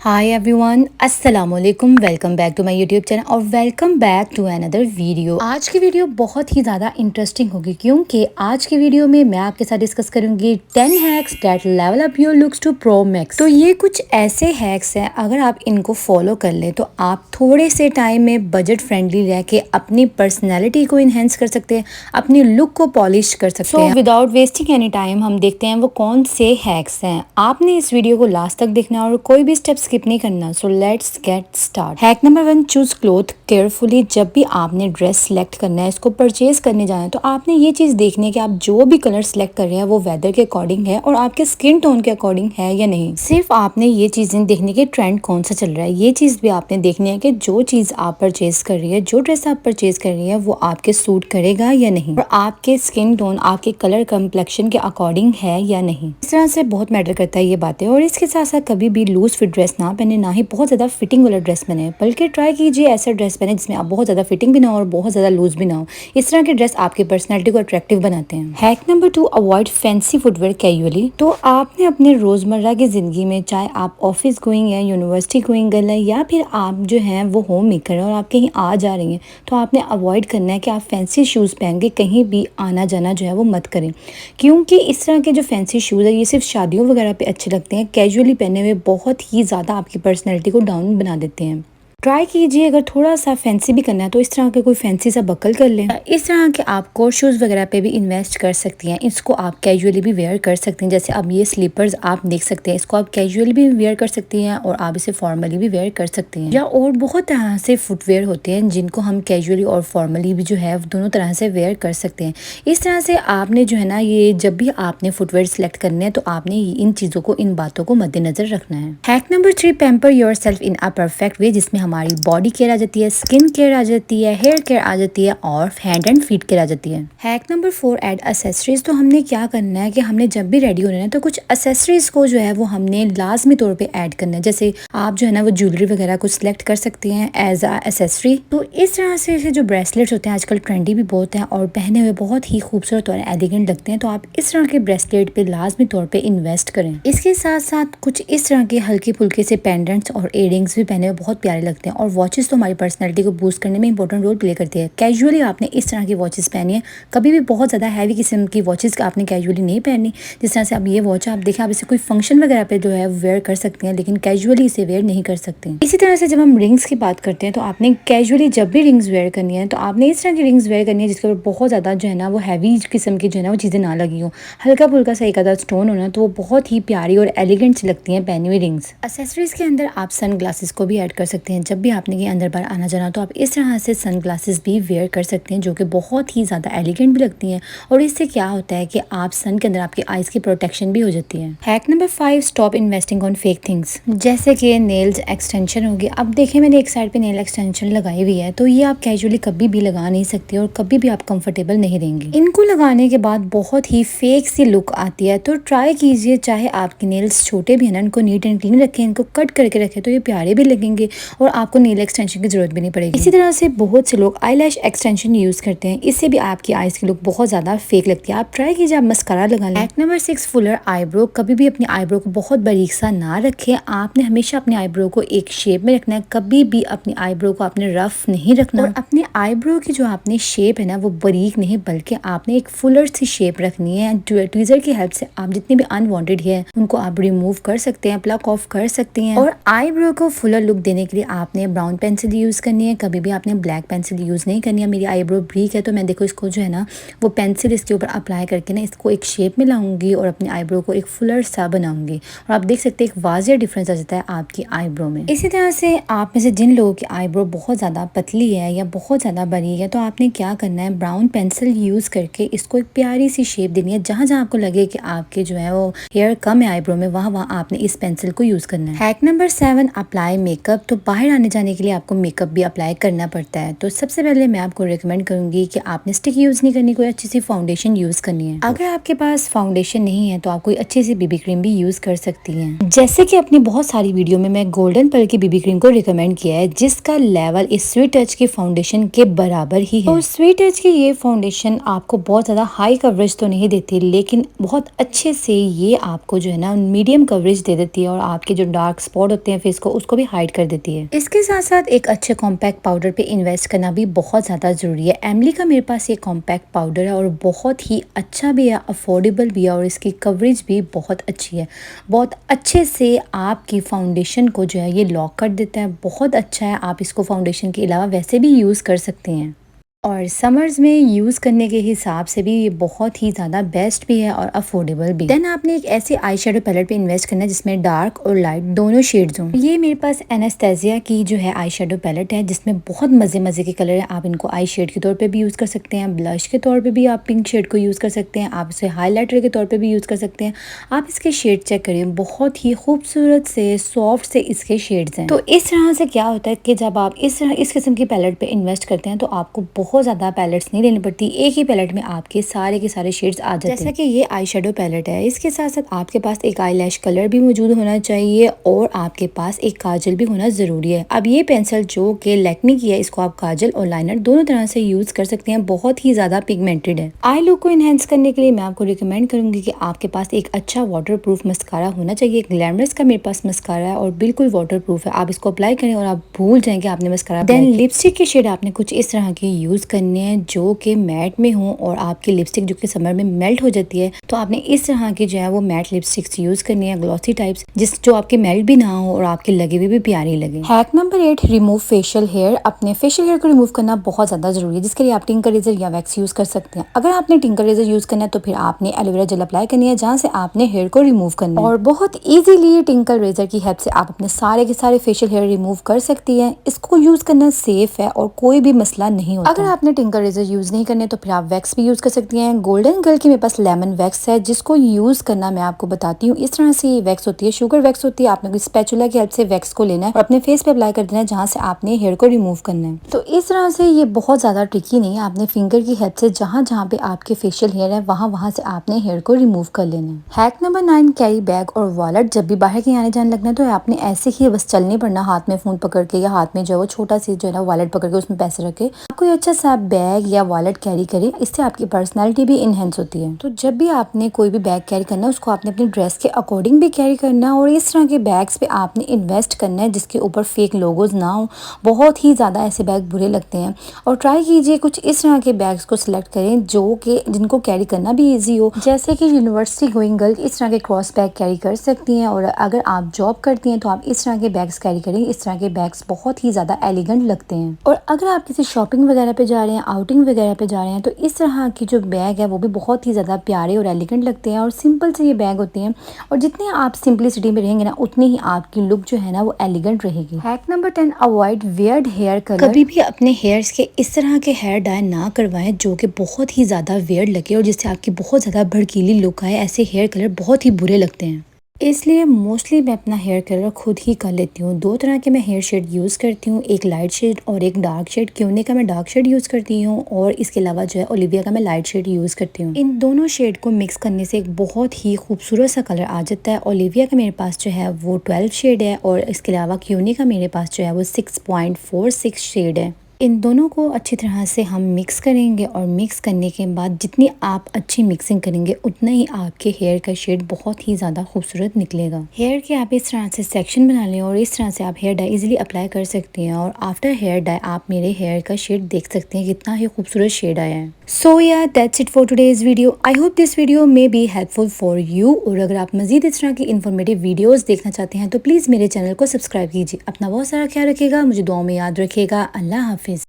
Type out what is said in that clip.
हाय everyone, अस्सलाम वालेकुम। Welcome back to my YouTube channel और welcome back to another video. आज की वीडियो बहुत ही ज़्यादा इंटरेस्टिंग होगी क्योंकि आज की वीडियो में मैं आपके साथ डिस्कस करूंगी 10 hacks that level up your looks to pro max. तो ये कुछ ऐसे हैक्स हैं, अगर आप इनको फॉलो कर लें तो आप थोड़े से टाइम में बजट फ्रेंडली रह के अपनी पर्सनैलिटी को इन्हेंस कर सकते हैं, अपनी लुक को पॉलिश कर सकते हैं। विदाउट वेस्टिंग एनी टाइम हम देखते हैं वो कौन से हैक्स हैं। आपने इस वीडियो को लास्ट तक देखना और कोई भी स्टेप स्किप नहीं करना। So let's get start. Hack number 1, choose cloth carefully. जब भी आपने ड्रेस सेलेक्ट करना है, इसको परचेज करने जाना है, तो आपने ये चीज देखनी है कि आप जो भी कलर सेलेक्ट कर रहे हैं वो वेदर के अकॉर्डिंग है और आपके स्किन टोन के अकॉर्डिंग है या नहीं। सिर्फ आपने ये चीजें देखनी कि ट्रेंड कौन सा चल रहा है, ये चीज भी आपने देखनी है कि जो चीज आप परचेज कर रही है, जो ड्रेस आप परचेज कर रही है वो आपके सूट करेगा या नहीं और आपके स्किन टोन, आपके कलर कम्प्लेक्शन के अकॉर्डिंग है या नहीं। इस तरह से बहुत मैटर करता है ये बातें। और इसके साथ साथ कभी भी लूज फिट ड्रेस ना पहने, ना ही बहुत ज्यादा फिटिंग वाला ड्रेस पहने, बल्कि ट्राई कीजिए ऐसा ड्रेस पहने जिसमें आप बहुत ज्यादा फिटिंग भी ना हो और बहुत ज्यादा लूज भी ना हो। इस तरह के ड्रेस आपकी पर्सनैलिटी को अट्रैक्टिव बनाते हैं। Hack number 2, avoid fancy footwear casually. तो आपने अपने रोजमर्रा की जिंदगी में, चाहे आप ऑफिस गोइंग है, यूनिवर्सिटी गोइंग गर्ल है या फिर आप जो है वो होम मेकर है और आप कहीं आ जा रही हैं, तो आपने अवॉइड करना है कि आप फैंसी शूज पहन के कहीं भी आना जाना जो है वो मत करें, क्योंकि इस तरह के जो फैंसी शूज है ये सिर्फ शादियों वगैरह पे अच्छे लगते हैं। कैजुअली पहने हुए बहुत ही ज़्यादा आपकी पर्सनैलिटी को डाउन बना देते हैं। ट्राई कीजिए अगर थोड़ा सा फैंसी भी करना है तो इस तरह के कोई फैंसी सा बकल कर लें। इस तरह के आप कोट शूज़ वगैरह पे भी इन्वेस्ट कर सकती हैं। इसको आप कैजुअली भी वेयर कर सकती हैं। जैसे अब ये स्लीपर्स आप देख सकते हैं, इसको आप कैजुअली भी वेयर कर सकती हैं और आप इसे फॉर्मली भी वेयर कर सकती हैं। या और बहुत तरह से फुटवेयर होते हैं जिनको हम कैजुअली और फॉर्मली भी जो है दोनों तरह से वेयर कर सकते हैं। इस तरह से आपने जो है ना, ये जब भी आपने फुटवेयर सेलेक्ट करने हैं तो आपने इन चीज़ों को, इन बातों को मद्देनजर रखना है। Hack number 3, pamper your self in a perfect way, जिसमें हमारी बॉडी केयर आ जाती है, स्किन केयर आ जाती है, हेयर केयर आ जाती है और हैंड एंड फीट केयर आ जाती है। Hack number 4, add accessories. तो हमने क्या करना है कि हमने जब भी रेडी होना है तो कुछ एसेसरीज को जो है वो हमने लाजमी तौर पे ऐड करना है। जैसे आप जो है ना वो ज्वेलरी वगैरह को सिलेक्ट कर सकती हैं एज अ एसेसरी। तो इस तरह से जो ब्रेसलेट्स होते हैं आजकल ट्रेंडी भी बहुत हैं और पहने हुए बहुत ही खूबसूरत और एलिगेंट लगते हैं, तो आप इस तरह के ब्रेसलेट पे लाजमी तौर पे इन्वेस्ट करें। इसके साथ साथ कुछ इस तरह के हल्के फुल्के से पेंडेंट्स और इयररिंग्स भी पहने हुए बहुत प्यारे लगते हैं। और वॉचेस तो हमारी पर्सनैलिटी को बूस्ट करने में इंपॉर्टेंट रोल प्ले करती है। कैजुअली आपने इस तरह की वॉचेस पहनी है, कभी भी बहुत ज़्यादा हैवी किस्म की वॉचेस आपने कैजुअली नहीं पहननी। जिस तरह से अब ये वॉच आप देखें, आप इसे कोई फंक्शन वगैरह पे जो है वेयर कर सकते हैं, लेकिन कैजुअली इसे वेयर नहीं कर सकते। इसी तरह से जब हम रिंग्स की बात करते हैं तो आपने कैजुअली जब भी रिंग्स वेयर करनी है तो आपने इस तरह की रिंग्स वेयर करनी है जिसके ऊपर बहुत ज़्यादा जो है ना वो हैवी किस्म की जो है ना वो चीज़ें ना लगी हो, हल्का फुल्का सा एक आधा स्टोन होना, तो वो बहुत ही प्यारी और एलिगेंट सी लगती हैं पहनी हुई रिंग्स। एक्सेसरीज के अंदर आप सन ग्लासेस को भी ऐड कर सकते हैं। जब भी आपने के अंदर बार आना जाना तो आप इस तरह से सन ग्लासेस भी वेयर कर सकते हैं, जो कि बहुत ही ज़्यादा एलिगेंट भी लगती हैं। और इससे क्या होता है कि आप सन के अंदर आपकी आईज की प्रोटेक्शन भी हो जाती है। Hack number 5, stop investing on fake things, जैसे कि नेल्स एक्सटेंशन होगी। अब देखिए मैंने एक साइड पे नेल एक्सटेंशन लगाई हुई है, तो ये आप कैजुअली कभी भी लगा नहीं सकती और कभी भी आप कंफर्टेबल नहीं रहेंगी। इनको लगाने के बाद बहुत ही फेक सी लुक आती है। तो ट्राई कीजिए, चाहे आपके नेल्स छोटे भी हैं ना, इनको नीट एंड क्लीन रखें, इनको कट करके रखें तो ये प्यारे भी लगेंगे और आपको नेल एक्सटेंशन की जरूरत भी नहीं पड़ेगी। इसी तरह से बहुत से लोग आईलैश एक्सटेंशन यूज करते हैं, इससे भी आपकी आईज की लुक बहुत ज्यादा फेक लगती है। आप ट्राई कीजिए, आप मस्कारा लगा लें। Hack number 6, Fuller eyebrow. कभी भी अपनी आईब्रो को बहुत बारीक सा ना रखें, आपने हमेशा अपने आईब्रो को एक शेप में रखना है, कभी भी अपनी आईब्रो को आपने रफ नहीं रखना। और अपने आईब्रो की जो आपने शेप है ना वो बारीक नहीं, बल्कि आपने एक फुलर सी शेप रखनी है। ट्वीजर की हेल्प से आप जितने भी अनवांटेड है उनको आप रिमूव कर सकते हैं, प्लक ऑफ कर सकती हैं। और आईब्रो को फुलर लुक देने के लिए आपने ब्राउन पेंसिल यूज करनी है, कभी भी आपने ब्लैक पेंसिल यूज नहीं करनी है। मेरी आईब्रो ब्रीक है तो मैं देखो इसको जो है ना वो पेंसिल इसके ऊपर अप्लाई करके ना इसको एक शेप में लाऊंगी और अपनी आईब्रो को एक फुलर सा बनाऊंगी और आप देख सकते हैं एक वाजिया डिफरेंस आ जाता है आपकी आईब्रो में। इसी तरह से आप में से जिन लोगों की आईब्रो बहुत ज्यादा पतली है या बहुत ज्यादा बारीक है तो आपने क्या करना है, ब्राउन पेंसिल यूज करके इसको एक प्यारी सी शेप देनी है। जहां जहां आपको लगे कि आपके जो है वो हेयर कम है आईब्रो में, वहां आपने इस पेंसिल को यूज करना है। Hack number 7, apply makeup. तो बाहर आने जाने के लिए आपको मेकअप भी अप्लाई करना पड़ता है। तो सबसे पहले मैं आपको रिकमेंड करूंगी कि आपने स्टिक यूज नहीं करनी, कोई अच्छी सी फाउंडेशन यूज करनी है। अगर आपके पास फाउंडेशन नहीं है तो आप कोई अच्छी सी बीबी क्रीम भी यूज कर सकती हैं। जैसे कि अपनी बहुत सारी वीडियो में मैं गोल्डन पर्ल की बीबी क्रीम को रिकमेंड किया है, जिसका लेवल इस स्वीट टच की फाउंडेशन के बराबर ही है। और स्वीट टच की ये फाउंडेशन आपको बहुत ज्यादा हाई कवरेज तो नहीं देती, लेकिन बहुत अच्छे से ये आपको जो है ना मीडियम कवरेज दे देती है और आपके जो डार्क स्पॉट होते हैं फेस को उसको भी हाइड कर देती है। इसके साथ साथ एक अच्छे कॉम्पैक्ट पाउडर पे इन्वेस्ट करना भी बहुत ज्यादा जरूरी है। एमली का मेरे पास ये कॉम्पैक्ट पाउडर है और बहुत ही अच्छा भी है, अफोर्डेबल भी है और इसकी कवरेज भी बहुत अच्छी है। बहुत अच्छे से आपकी फाउंडेशन को जो है ये लॉक कर देता है, बहुत अच्छा है। आप इसको फाउंडेशन के अलावा वैसे भी यूज कर सकते हैं और समर्स में यूज़ करने के हिसाब से भी ये बहुत ही ज़्यादा बेस्ट भी है और अफोर्डेबल भी। देन आपने एक ऐसे आई शेडो पैलेट पे इन्वेस्ट करना है जिसमें डार्क और लाइट दोनों शेड्स हों। ये मेरे पास एनास्टेसिया की जो है आई शेडो पैलेट है, जिसमें बहुत मज़े के कलर है। आप इनको आई शेड के तौर पर भी यूज़ कर सकते हैं, ब्लश के तौर पर भी आप पिंक शेड को यूज़ कर सकते हैं, आप इसे हाईलाइटर के तौर पर भी यूज़ कर सकते हैं। आप इसके शेड चेक करिए, बहुत ही खूबसूरत से सॉफ्ट से इसके शेड्स हैं। तो इस तरह से क्या होता है कि जब आप इस किस्म की पैलेट पे इन्वेस्ट करते हैं तो आपको बहुत ज़्यादा पैलेट्स नहीं लेनी पड़ती, एक ही पैलेट में आपके सारे के सारे शेड्स आ जाते हैं। जैसा कि ये आई शेडो पैलेट है, इसके साथ साथ आपके पास एक आई लैश कलर भी मौजूद होना चाहिए और आपके पास एक काजल भी होना जरूरी है। अब ये पेंसिल जो कि लैक्मे की है, इसको आप काजल और लाइनर दोनों तरह से यूज कर सकते हैं, बहुत ही ज्यादा पिगमेंटेड है। आई लुक को इनहेंस करने के लिए मैं आपको रिकमेंड करूंगी कि आपके पास एक अच्छा वाटर प्रूफ मस्कारा होना चाहिए। ग्लैमरस का मेरे पास मस्कारा है और बिल्कुल वाटर प्रूफ है, आप इसको अप्लाई करें और आप भूल जाएं कि आपने मस्कारा। देन लिपस्टिक की शेड आपने कुछ इस तरह की यूज करनी है जो कि मैट में हो और आपकी लिपस्टिक जो कि समर में मेल्ट हो जाती है, तो आपने इस तरह की जो है वो मैट लिपस्टिक्स यूज करनी है, ग्लॉसी टाइप्स, जो आपके मेल्ट भी ना हो और आपके लगे हुए भी प्यारी लगे। Hack number 8, remove facial hair. अपने फेशियल हेयर को रिमूव करना बहुत ज्यादा जरूरी है, जिसके लिए आप टिंकर रेजर या वैक्स यूज कर सकते हैं। अगर आपने टिंकर रेजर यूज करना है तो फिर आपने एलोवेरा जेल अप्लाई करनी है जहाँ से आपने हेयर को रिमूव करना है और बहुत इजीली टिंकर रेजर की हेल्प से आप अपने सारे के सारे फेशियल हेयर रिमूव कर सकती है। इसको यूज करना सेफ है और कोई भी मसला नहीं होता। अगर आपने टिंकर रेजर यूज नहीं करने तो फिर आप वैक्स भी यूज कर सकती हैं। गोल्डन गर्ल की मेरे पास लेमन वैक्स है, जिसको यूज करना मैं आपको बताती हूँ। इस तरह से ये वैक्स होती है, शुगर वैक्स होती है। आपने कोई स्पैचुला की हेल्प से वैक्स को लेना है और अपने फेस पे अप्लाई कर देना है जहाँ से आपने हेयर को रिमूव करना है। तो इस तरह से ये बहुत ज्यादा ट्रिकी नहीं है, आपने फिंगर की हेल्प से जहाँ जहाँ पे आपके फेशियल हेयर है वहाँ से आपने हेयर को रिमूव कर लेना है। हैक नंबर 9, कैरी बैग और वॉलेट। जब भी बाहर कहीं आने जाने लगना है तो आपने ऐसे ही बस चल नहीं पड़ना हाथ में फोन पकड़ के या हाथ में जो है वो छोटा सी जो है ना वॉलेट पकड़ के उसमें पैसे रखे। कोई अच्छा सा बैग या वॉलेट कैरी करें, इससे आपकी पर्सनालिटी भी इनहेंस होती है। तो जब भी आपने कोई भी बैग कैरी करना है उसको आपने अपनी ड्रेस के अकॉर्डिंग भी कैरी करना है और इस तरह के बैग्स पे आपने इन्वेस्ट करना है जिसके ऊपर फेक लोगोज ना हो। बहुत ही ज़्यादा ऐसे बैग बुरे लगते हैं और ट्राई कीजिए कुछ इस तरह के बैग्स को सिलेक्ट करें जो कि जिनको कैरी करना भी ईजी हो। जैसे कि यूनिवर्सिटी गोइंग गर्ल इस तरह के क्रॉस बैग कैरी कर सकती हैं और अगर आप जॉब करती हैं तो आप इस तरह के बैग्स कैरी करें। इस तरह के बैग्स बहुत ही ज़्यादा एलिगेंट लगते हैं। और अगर आप किसी शॉपिंग वगैरह पे जा रहे हैं, आउटिंग वगैरह पे जा रहे हैं, तो इस तरह की जो बैग है वो भी बहुत ही ज़्यादा प्यारे और एलिगेंट लगते हैं और सिंपल से ये बैग होते हैं और जितने आप सिंपलिसिटी में रहेंगे ना उतनी ही आपकी लुक जो है ना वो एलिगेंट रहेगी। Hack number 10, avoid weird hair colour. कभी भी अपने हेयर्स के इस तरह के हेयर डाई ना करवाएं जो कि बहुत ही ज़्यादा वियर्ड लगे और जिससे आपकी बहुत ज़्यादा भड़कीली लुक आए। ऐसे हेयर कलर बहुत ही बुरे लगते हैं, इसलिए मोस्टली मैं अपना हेयर कलर खुद ही कर लेती हूँ। दो तरह के मैं हेयर शेड यूज़ करती हूँ, एक लाइट शेड और एक डार्क शेड। क्योने का मैं डार्क शेड यूज़ करती हूँ और इसके अलावा जो है ओलिविया का मैं लाइट शेड यूज़ करती हूँ। इन दोनों शेड को मिक्स करने से एक बहुत ही खूबसूरत सा कलर आ जाता है। ओलिविया का मेरे पास जो है वो 12 शेड है और इसके अलावा क्योने का मेरे पास जो है वो 6.46 शेड है। इन दोनों को अच्छी तरह से हम मिक्स करेंगे और मिक्स करने के बाद जितनी आप अच्छी मिक्सिंग करेंगे उतना ही आपके हेयर का शेड बहुत ही ज़्यादा खूबसूरत निकलेगा। हेयर के आप इस तरह से सेक्शन बना लें और इस तरह से आप हेयर डाई इजीली अप्लाई कर सकती हैं और आफ्टर हेयर डाई आप मेरे हेयर का शेड देख सकते हैं कितना ही खूबसूरत शेड आया है। सो या that's it for today's video. I hope this video may be helpful for you और अगर आप मजीद इस तरह की इन्फॉर्मेटिव वीडियोज़ देखना चाहते हैं तो प्लीज़ मेरे चैनल को सब्सक्राइब कीजिए। अपना बहुत सारा ख्याल रखिएगा, मुझे दुआ में याद रखिएगा। अल्लाह हाफिज़।